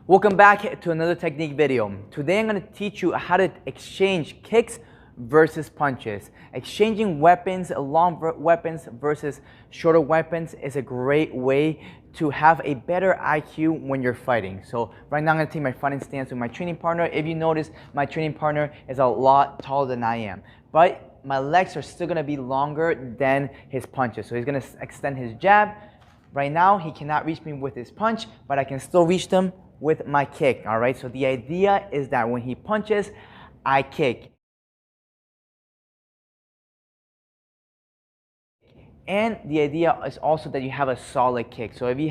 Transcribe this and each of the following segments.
Welcome back to another technique video. Today I'm going to teach you how to exchange kicks versus punches. Exchanging weapons, long weapons versus shorter weapons is a great way to have a better IQ when you're fighting. So right now I'm going to take my fighting stance with my training partner. If you notice, my training partner is a lot taller than I am, but my legs are still going to be longer than his punches. So he's going to extend his jab. Right now he cannot reach me with his punch, but I can still reach them with my kick. All right, so the idea is that when he punches, I kick. And the idea is also that you have a solid kick. So if you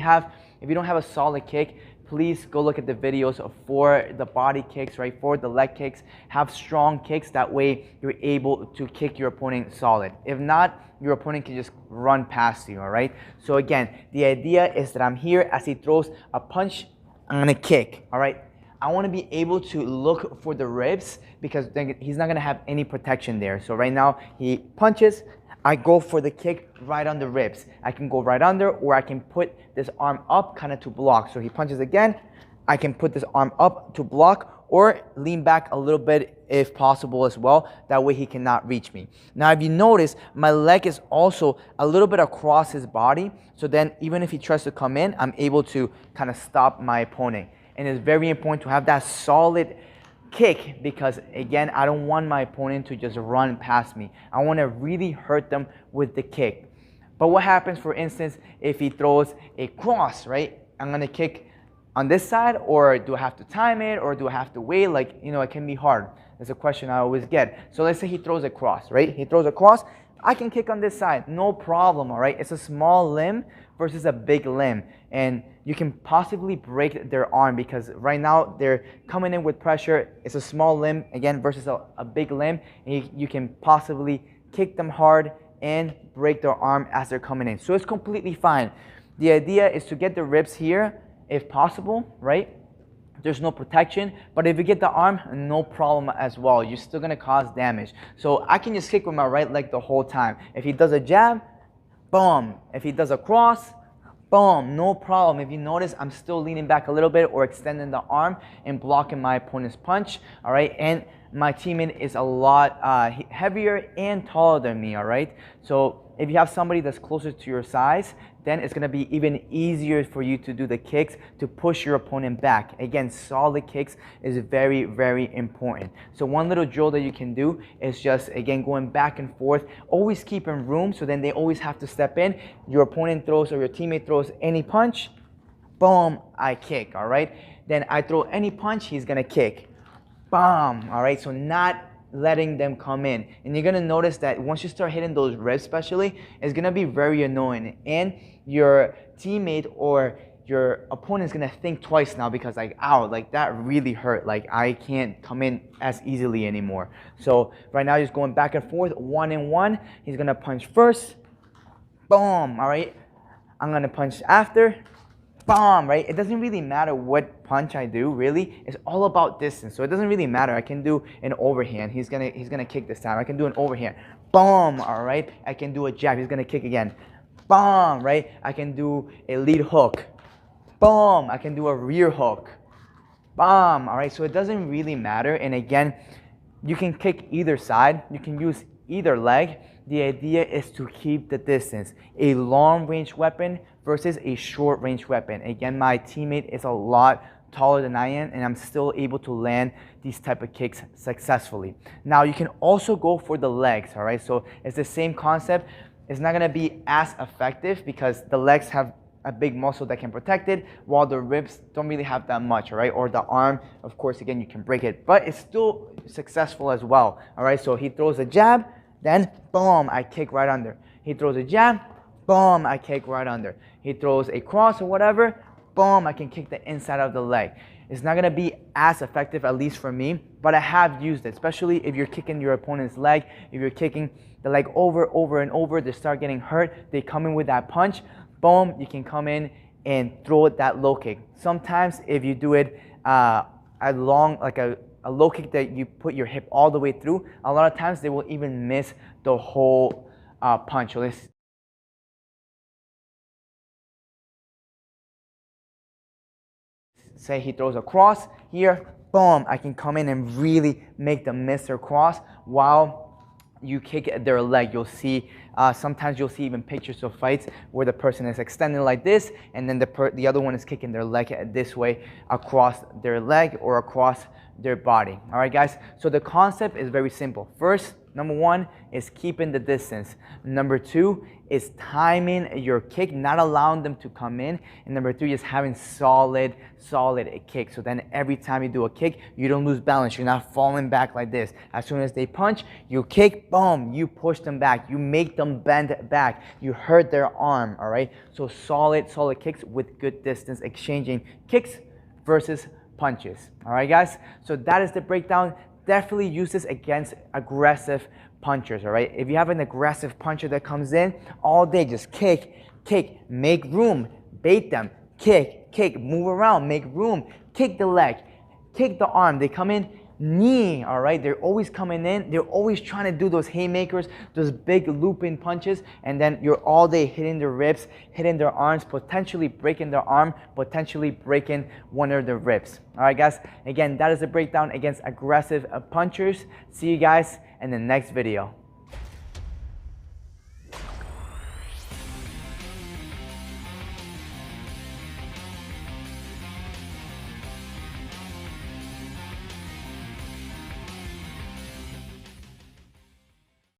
don't have a solid kick, please go look at the videos for the body kicks, right? For the leg kicks, have strong kicks. That way you're able to kick your opponent solid. If not, your opponent can just run past you, all right? So again, the idea is that I'm here as he throws a punch, I'm gonna kick, all right? I wanna be able to look for the ribs because then he's not gonna have any protection there. So right now, he punches, I go for the kick right on the ribs. I can go right under, or I can put this arm up kind of to block. So he punches again, I can put this arm up to block or lean back a little bit if possible as well. That way he cannot reach me. Now if you notice, my leg is also a little bit across his body. So then even if he tries to come in, I'm able to kind of stop my opponent. And it's very important to have that solid kick because again, I don't want my opponent to just run past me. I want to really hurt them with the kick. But what happens, for instance, if he throws a cross, right? I'm going to kick on this side, or do I have to time it, or do I have to wait? Like, you know, it can be hard. That's a question I always get. So let's say he throws a cross, right? He throws a cross, I can kick on this side, no problem, all right? It's a small limb versus a big limb, and you can possibly break their arm because right now they're coming in with pressure. It's a small limb, again, versus a big limb, and you can possibly kick them hard and break their arm as they're coming in. So it's completely fine. The idea is to get the ribs here, if possible, right? There's no protection, but if you get the arm, no problem as well. You're still gonna cause damage. So I can just kick with my right leg the whole time. If he does a jab, boom. If he does a cross, boom, no problem. If you notice, I'm still leaning back a little bit or extending the arm and blocking my opponent's punch, all right? And my teammate is a lot heavier and taller than me, all right? So if you have somebody that's closer to your size, then it's gonna be even easier for you to do the kicks to push your opponent back. Again, solid kicks is very, very important. So one little drill that you can do is just, again, going back and forth, always keeping room, so then they always have to step in. Your opponent throws or your teammate throws any punch, boom, I kick, all right? Then I throw any punch, he's gonna kick, boom, all right? So not letting them come in. And you're gonna notice that once you start hitting those ribs especially, it's gonna be very annoying. And your teammate or your opponent is gonna think twice now because like, ow, like that really hurt. Like I can't come in as easily anymore. So right now he's going back and forth, 1 and 1. He's gonna punch first, boom, all right? I'm gonna punch after, boom, right? It doesn't really matter what punch I do, really. It's all about distance. So it doesn't really matter. I can do an overhand. He's gonna kick this time. I can do an overhand. Boom, all right? I can do a jab. He's gonna kick again. Boom, right? I can do a lead hook. Boom, I can do a rear hook. Boom, all right? So it doesn't really matter. And again, you can kick either side. You can use either leg. The idea is to keep the distance. A long range weapon versus a short range weapon. Again, my teammate is a lot taller than I am, and I'm still able to land these type of kicks successfully. Now you can also go for the legs, all right? So it's the same concept. It's not gonna be as effective because the legs have a big muscle that can protect it, while the ribs don't really have that much, all right? Or the arm, of course, again, you can break it, but it's still successful as well, all right? So he throws a jab, then boom, I kick right under. He throws a jab, boom, I kick right under. He throws a cross or whatever, boom, I can kick the inside of the leg. It's not gonna be as effective, at least for me, but I have used it, especially if you're kicking your opponent's leg, if you're kicking the leg over and over, they start getting hurt, they come in with that punch, boom, you can come in and throw it that low kick. Sometimes if you do it a low kick that you put your hip all the way through, a lot of times they will even miss the whole punch. So let's say he throws a cross here, boom, I can come in and really make them miss their cross while you kick at their leg. You'll see, sometimes you'll see even pictures of fights where the person is extending like this, and then the other one is kicking their leg this way across their leg or across their body. All right, guys. So the concept is very simple. First, number one is keeping the distance. Number two is timing your kick, not allowing them to come in. And number three is having solid kick. So then every time you do a kick, you don't lose balance. You're not falling back like this. As soon as they punch, you kick, boom, you push them back. You make them bend back. You hurt their arm, all right? So solid kicks with good distance, exchanging kicks versus punches. All right, guys? So that is the breakdown. Definitely use this against aggressive punchers, all right? If you have an aggressive puncher that comes in all day, just kick, make room, bait them, kick, move around, make room, kick the leg, kick the arm. They come in, knee, all right? They're always coming in. They're always trying to do those haymakers, those big looping punches, and then you're all day hitting their ribs, hitting their arms, potentially breaking their arm, potentially breaking one of their ribs. All right, guys? Again, that is a breakdown against aggressive punchers. See you guys in the next video.